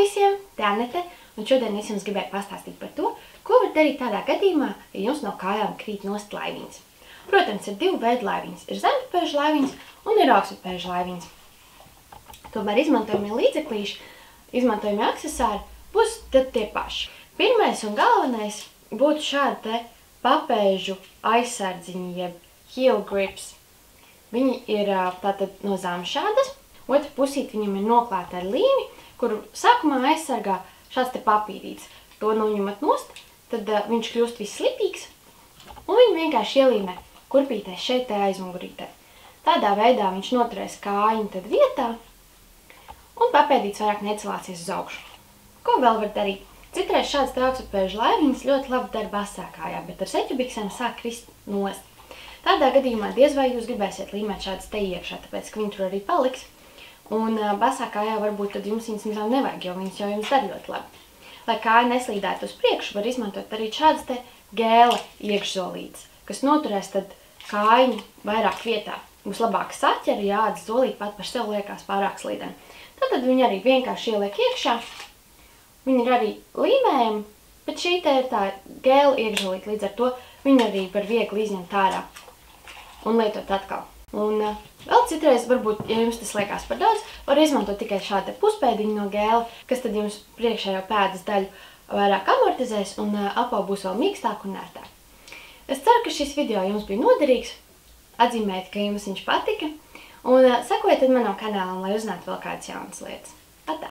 visiem, te Anete, un šodien es jums gribēju pastāstīt par to, ko var darīt tādā gadījumā, ja jums no kājām krīt nost laiviņas. Protams, ir divu veidu laiviņas. Ir zemupēžu laiviņas un ir augstupēžu laiviņas. Tomēr izmantojamie līdzeklīši, izmantojamie aksesuāri būs tad tie paši. Pirmais un galvenais būtu šādi te papēžu aizsardziņi, jeb heel grips. Viņi ir tātad no zamšādas, otra pusīt viņam ir noklāta ar līmi, kuru sākumā aizsargā šāds te papīrīts. To noņemat nost, tad viņš kļūst vislipīgs, un viņu vienkārši ielīmē kurpītē šeit te aizmugurītē. Tādā veidā viņš noturēs kājiņu tad vietā, un papēdīts vairāk necelāsies uz augšu. Ko vēl var darīt? Citreiz šāds te augstupēžu laiviņas ļoti labi dara basā kājā, bet ar seķubiksēm sāk krist nost. Tādā gadījumā diez vai jūs gribēsiet līmēt šādas te iekšā, tāpēc, ka viņi tur arī paliks. Un basā kājā varbūt tad jums viņas nevajag, jo viņas jau jums dar ļoti labi. Lai kāja neslīdētu uz priekšu, var izmantot arī šādas te gēla iekšzolītes, kas noturēs tad kājiņu vairāk vietā. Būs labāk saķera, ja ādas zolīte pat par sev liekas pārāk slīdena. Tad viņi arī vienkārši ieliek iekšā. Viņi ir arī līmējami, bet šī te ir tā gēla iekšzolīte, līdz ar to viņi arī var viegli izņemt ārā un lietot atkal. Un vēl citreiz, varbūt, ja jums tas liekas par daudz, var izmantot tikai šādu puspēdiņu no gēla, kas tad jums priekšējo pēdas daļu vairāk amortizēs un apā būs vēl mīkstāk un ērtāk. Es ceru, ka šis video jums bija noderīgs, atzīmējiet, ka jums viņš patika, un sekojiet manam kanālam, lai uzzinātu vēl kādas jaunas lietas. Atā!